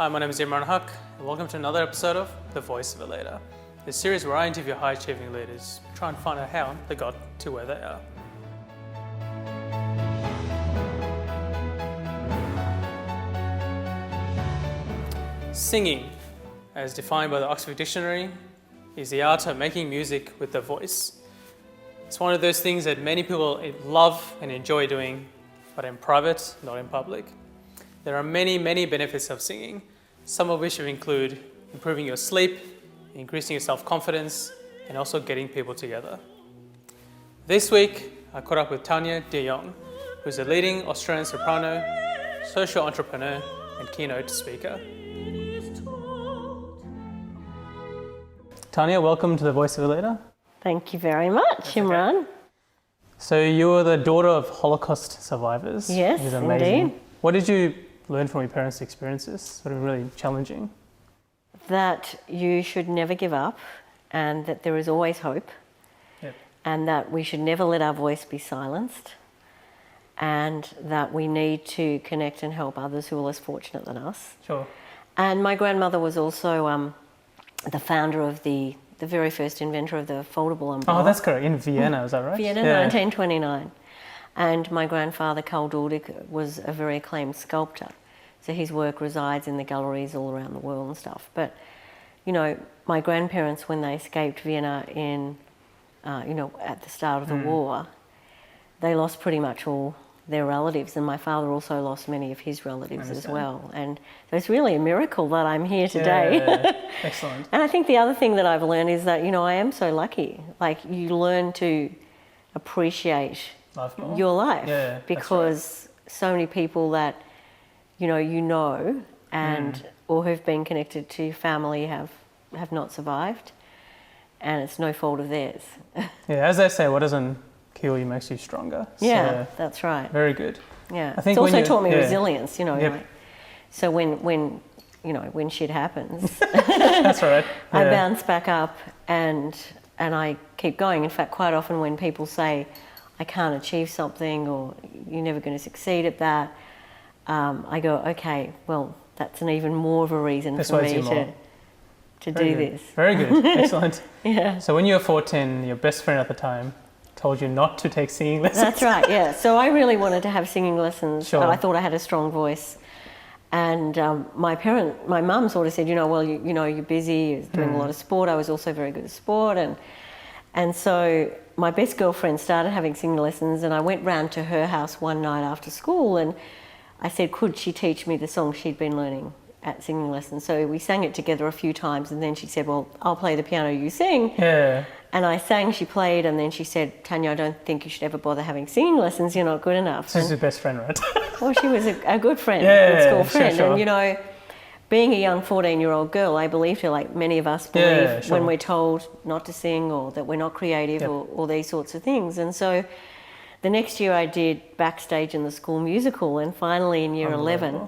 Hi, my name is Imran Haq, and welcome to another episode of The Voice of a Leader, the series where I interview high-achieving leaders, try and find out how they got to where they are. Singing, as defined by the Oxford Dictionary, is the art of making music with the voice. It's one of those things that many people love and enjoy doing, but in private, not in public. There are many, many benefits of singing, some of which include improving your sleep, increasing your self-confidence, and also getting people together. This week, I caught up with Tanya de Jong, who's a leading Australian soprano, social entrepreneur, and keynote speaker. Tanya, welcome to The Voice of a Leader. Thank you very much, Imran. Okay. So you were the daughter of Holocaust survivors. Yes, which is amazing. indeed. What did you learn from your parents' experiences? What were really challenging? That you should never give up and that there is always hope. Yep. And that we should never let our voice be silenced and that we need to connect and help others who are less fortunate than us. Sure. And my grandmother was also the founder of the very first inventor of the foldable umbrella. Oh, that's correct. In Vienna, is that right? Vienna, Yeah. 1929. And my grandfather, Karl Duldig, was a very acclaimed sculptor. So his work resides in the galleries all around the world and stuff. But, you know, my grandparents, when they escaped Vienna in, at the start of the war, they lost pretty much all their relatives. And my father also lost many of his relatives as well. And so it's really a miracle that I'm here today. Yeah. Excellent. And I think the other thing that I've learned is that, I am so lucky. Like, you learn to appreciate Life more. your life, Yeah, because so many people that and or who've been connected to your family have not survived, and it's no fault of theirs. Yeah, as they say, what doesn't kill you makes you stronger. Yeah, that's right. Very good. Yeah, I think it's also when taught me yeah. resilience. Yep. Like, so when shit happens, That's right. Yeah. I bounce back up and I keep going. In fact, quite often when people say I can't achieve something or you're never going to succeed at that, I go, okay, well, that's an even more of a reason for me to do this. Very good. Excellent. Yeah. So when you were 14, your best friend at the time told you not to take singing lessons. That's right, yeah. So I really wanted to have singing lessons. Sure. I thought I had a strong voice. And my mum sort of said, you're busy, you're doing a lot of sport. I was also very good at sport. And so my best girlfriend started having singing lessons, and I went round to her house one night after school and I said, could she teach me the song she'd been learning at singing lessons? So we sang it together a few times, and then she said, well, I'll play the piano, you sing. Yeah. And I sang, she played, and then she said, Tanya, I don't think you should ever bother having singing lessons, you're not good enough. She's your best friend, right? Well, she was a good friend, Yeah, good school friend. sure. And, being a young 14-year-old girl, I believed her, like many of us believe when we're told not to sing or that we're not creative or these sorts of things. And so the next year I did backstage in the school musical, and finally in year 11,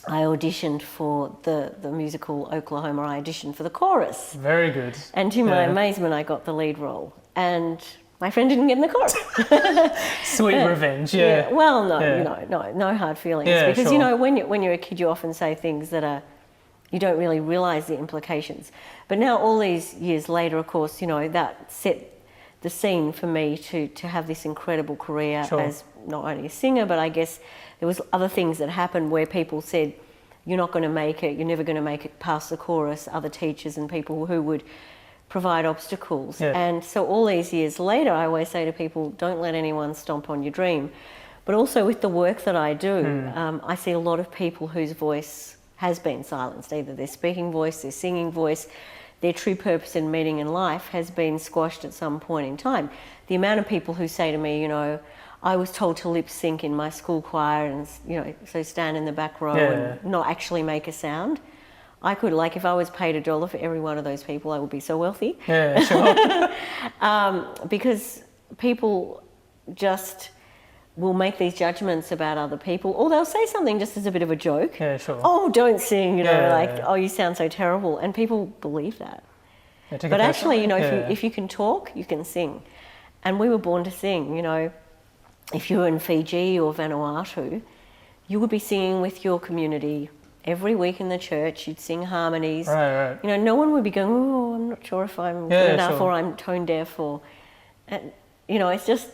I auditioned for the musical Oklahoma. I auditioned for the chorus. Very good. And to my amazement, I got the lead role. And my friend didn't get in the chorus. Sweet revenge, yeah. Well, no hard feelings. Yeah, because, sure. when you're a kid, you often say things that you don't really realise the implications. But now all these years later, of course, that set the scene for me to have this incredible career as not only a singer, but I guess there was other things that happened where people said, you're not going to make it, you're never going to make it past the chorus, other teachers and people who would provide obstacles. Yeah. And so all these years later, I always say to people, don't let anyone stomp on your dream. But also with the work that I do, I see a lot of people whose voice has been silenced, either their speaking voice, their singing voice, their true purpose and meaning in life has been squashed at some point in time. The amount of people who say to me, I was told to lip sync in my school choir and, so stand in the back row and not actually make a sound. I could, if I was paid $1 for every one of those people, I would be so wealthy. Yeah, sure. Because people just will make these judgments about other people, or they'll say something just as a bit of a joke. Yeah, sure. Oh, don't sing, oh, you sound so terrible. And people believe that. Yeah, but actually, if you can talk, you can sing. And we were born to sing, If you were in Fiji or Vanuatu, you would be singing with your community every week in the church. You'd sing harmonies. Right. You know, no one would be going, oh, I'm not sure if I'm Yeah, good enough sure. or I'm tone deaf or, and, you know, it's just,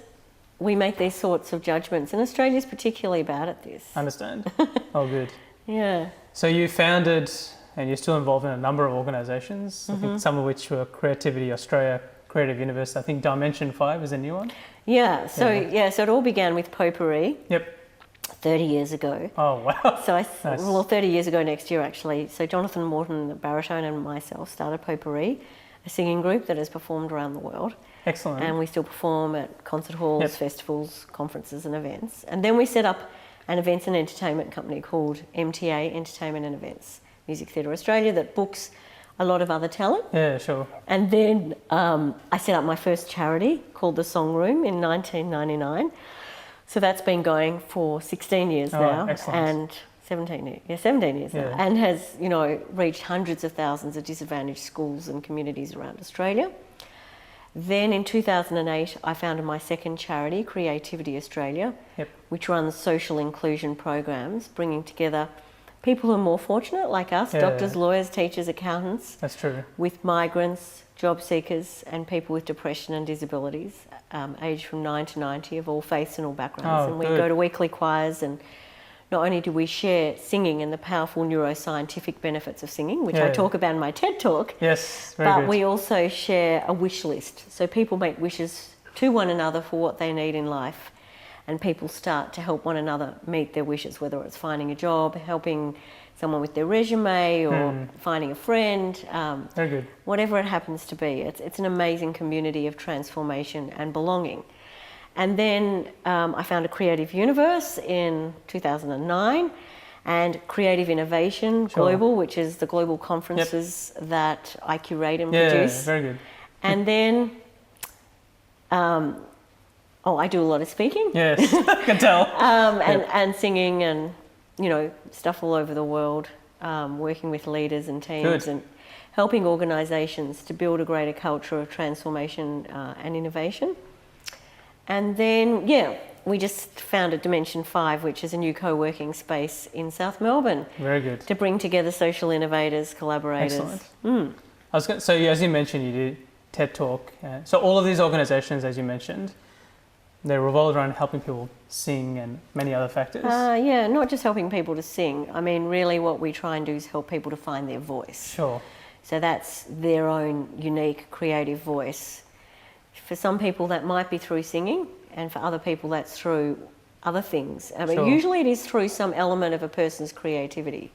we make these sorts of judgments, and Australia's particularly bad at this. Understand. Oh, good. Yeah. So you founded, and you're still involved in a number of organisations, I think some of which were Creativity Australia, Creative Universe. I think Dimension 5 is a new one. Yeah, so it all began with Potpourri Yep. 30 years ago. Oh, wow. So Nice. 30 years ago next year actually. So Jonathan Morton, the baritone, and myself started Potpourri, a singing group that has performed around the world. Excellent. And we still perform at concert halls, Yep. festivals, conferences and events. And then we set up an events and entertainment company called MTA, Entertainment and Events, Music Theatre Australia, that books a lot of other talent. Yeah, sure. And then I set up my first charity called The Song Room in 1999. So that's been going for 16 years now. Excellent. And 17 years now. Yeah. And has, you know, reached hundreds of thousands of disadvantaged schools and communities around Australia. Then in 2008, I founded my second charity, Creativity Australia, Yep. which runs social inclusion programs, bringing together people who are more fortunate, like us, Yeah. doctors, lawyers, teachers, accountants, That's true. with migrants, job seekers, and people with depression and disabilities, aged from 9 to 90, of all faiths and all backgrounds. Oh, And we good. go to weekly choirs, and not only do we share singing and the powerful neuroscientific benefits of singing, which I Yeah. talk about in my TED Talk, Yes, very but good. we also share a wish list. So people make wishes to one another for what they need in life, and people start to help one another meet their wishes, whether it's finding a job, helping someone with their resume, or finding a friend, Very good. whatever it happens to be. It's an amazing community of transformation and belonging. And then I founded Creative Universe in 2009, and Creative Innovation Sure. Global, which is the global conferences that I curate and Yeah, produce. very good. And then, I do a lot of speaking. Yes, I can tell. And singing and, you know, stuff all over the world, working with leaders and teams Good. and helping organisations to build a greater culture of transformation and innovation. And then, we just founded Dimension 5, which is a new co-working space in South Melbourne Very good. to bring together social innovators, collaborators. Excellent. So as you mentioned, you did TED Talk. So all of these organisations, as you mentioned, they revolve around helping people sing and many other factors. Not just helping people to sing. I mean, really what we try and do is help people to find their voice. Sure. So that's their own unique creative voice. For some people that might be through singing, and for other people that's through other things. But Sure. usually it is through some element of a person's creativity.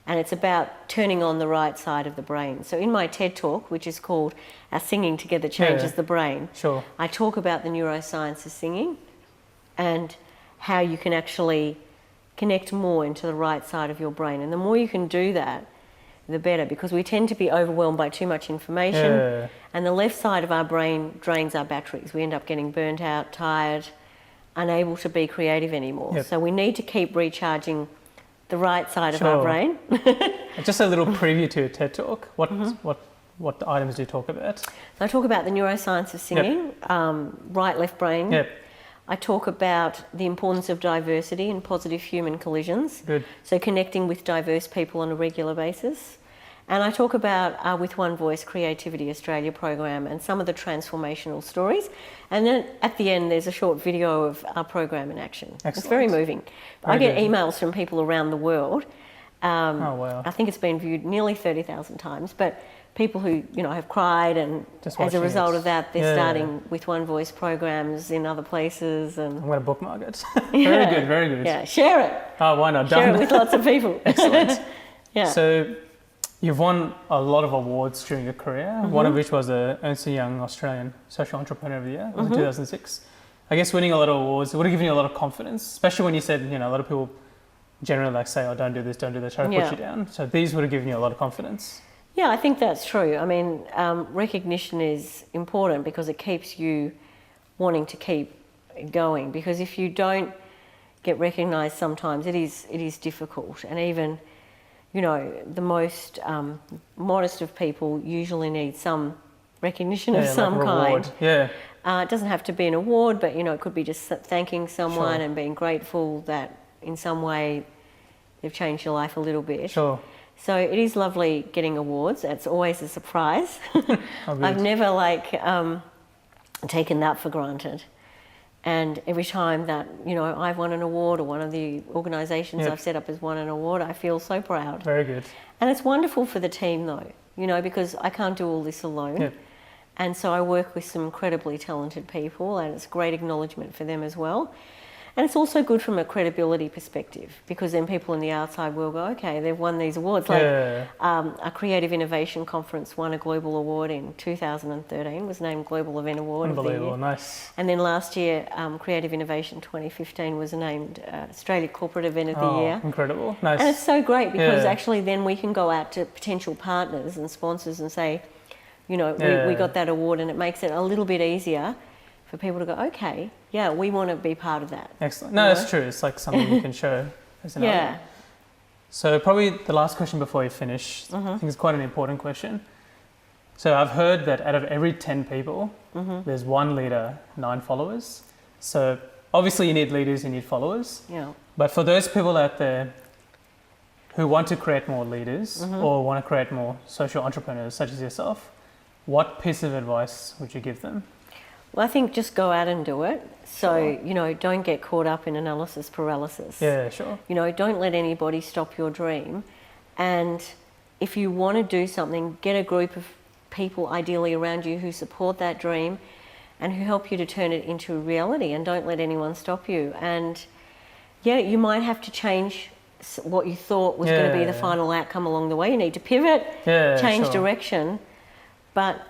And it's about turning on the right side of the brain. So in my TED Talk, which is called Our Singing Together Changes Yeah. the Brain, Sure. I talk about the neuroscience of singing and how you can actually connect more into the right side of your brain. And the more you can do that, the better, because we tend to be overwhelmed by too much information. Yeah. And the left side of our brain drains our batteries. We end up getting burnt out, tired, unable to be creative anymore. Yep. So we need to keep recharging the right side of Sure. our brain. Just a little preview to your TED Talk. What items do you talk about? So I talk about the neuroscience of singing, right, left brain. Yep. I talk about the importance of diversity and positive human collisions. Good. So connecting with diverse people on a regular basis. And I talk about our With One Voice Creativity Australia program and some of the transformational stories. And then at the end, there's a short video of our program in action. It's Excellent. very moving. Very I get good. emails from people around the world. Oh, wow. I think it's been viewed nearly 30,000 times, but people who, you know, have cried, and Just as a watching result it. of that, they're Yeah. starting With One Voice programs in other places. And I'm going to bookmark it. Very good, very good. Yeah, share it. Oh, why not? Share Done. it with lots of people. Excellent. Yeah. So you've won a lot of awards during your career, one of which was the Ernst & Young Australian Social Entrepreneur of the Year in 2006. I guess winning a lot of awards, it would have given you a lot of confidence, especially when you said, you know, a lot of people generally like say, oh, don't do this, don't do that, try to Yeah. put you down. So these would have given you a lot of confidence. Yeah, I think that's true. I mean, recognition is important because it keeps you wanting to keep going. Because if you don't get recognised, sometimes it is difficult. And even, you know, the most modest of people usually need some recognition of Yeah, some like a kind. reward. Yeah, It doesn't have to be an award, but, you know, it could be just thanking someone Sure. and being grateful that in some way they've changed your life a little bit. Sure. So it is lovely getting awards. It's always a surprise. I've never taken that for granted. And every time that, I've won an award or one of the organisations I've set up has won an award, I feel so proud. Very good. And it's wonderful for the team though, because I can't do all this alone. Yep. And so I work with some incredibly talented people, and it's great acknowledgement for them as well. And it's also good from a credibility perspective, because then people in the outside will go, okay, they've won these awards. Like a Creative Innovation Conference won a global award in 2013, was named Global Event Award of the Year. Unbelievable, nice. And then last year, Creative Innovation 2015 was named Australia Corporate Event of the Year. Incredible, nice. And it's so great because actually then we can go out to potential partners and sponsors and say, we got that award, and it makes it a little bit easier for people to go, okay, yeah, we want to be part of that. Excellent. No, that's true. It's like something you can show as an element. So probably the last question before we finish, I think it's quite an important question. So I've heard that out of every 10 people, there's one leader, 9 followers. So obviously you need leaders, you need followers. Yeah. But for those people out there who want to create more leaders or want to create more social entrepreneurs such as yourself, what piece of advice would you give them? Well, I think just go out and do it. So, don't get caught up in analysis paralysis. Yeah, sure. Don't let anybody stop your dream. And if you want to do something, get a group of people ideally around you who support that dream and who help you to turn it into reality, and don't let anyone stop you. And you might have to change what you thought was going to be the final outcome along the way. You need to pivot, change direction. But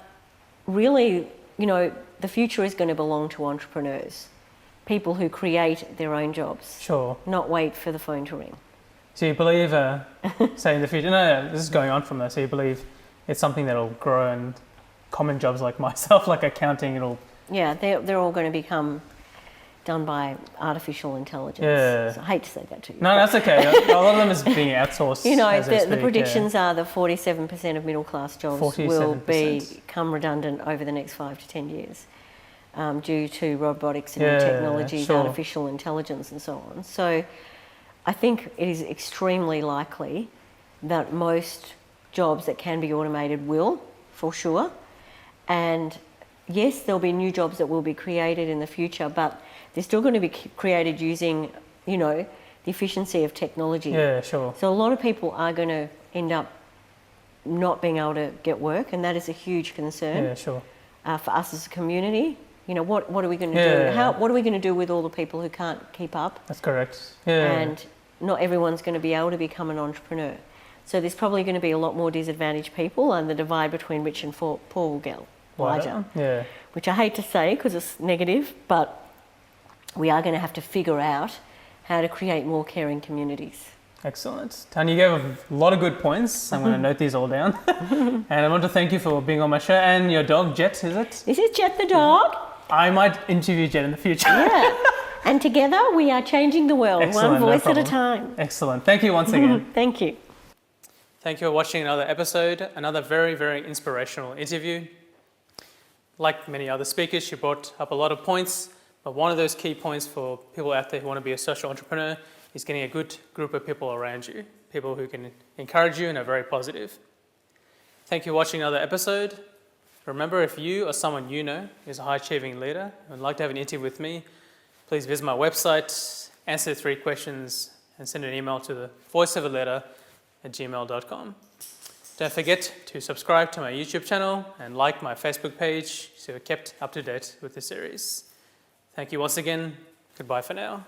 really, the future is going to belong to entrepreneurs, people who create their own jobs. Sure. Not wait for the phone to ring. So you believe, say in the future, no, this is going on from there, so you believe it's something that'll grow, and common jobs like myself, like accounting, it'll... Yeah, they're all going to become done by artificial intelligence. Yeah. So I hate to say that to you. No, that's okay. A lot of them is being outsourced. The predictions are that 47% of middle class jobs 47%. will become redundant over the next 5 to 10 years due to robotics and new technologies, artificial intelligence and so on. So I think it is extremely likely that most jobs that can be automated will, for sure. And yes, there'll be new jobs that will be created in the future, but they're still going to be created using, the efficiency of technology. Yeah, sure. So a lot of people are going to end up not being able to get work, and that is a huge concern. Yeah, sure. For us as a community. What are we going to do? What are we going to do with all the people who can't keep up? That's correct. Yeah. And not everyone's going to be able to become an entrepreneur. So there's probably going to be a lot more disadvantaged people, and the divide between rich and poor will get larger. Yeah. Which I hate to say because it's negative, but we are going to have to figure out how to create more caring communities. Excellent. Tanya, you gave a lot of good points. I'm going to note these all down. And I want to thank you for being on my show. And your dog, Jet, is it? This is Jet the dog. I might interview Jet in the future. Yeah. And together we are changing the world, Excellent, one voice at a problem. time. Excellent. Thank you once again. Thank you. Thank you for watching another episode, another very, very inspirational interview. Like many other speakers, she brought up a lot of points, but one of those key points for people out there who want to be a social entrepreneur is getting a good group of people around you, people who can encourage you and are very positive. Thank you for watching another episode. Remember, if you or someone you know is a high-achieving leader and would like to have an interview with me, please visit my website, answer 3 questions, and send an email to the voiceofaleader@gmail.com. Don't forget to subscribe to my YouTube channel and like my Facebook page so you're kept up to date with the series. Thank you once again. Goodbye for now.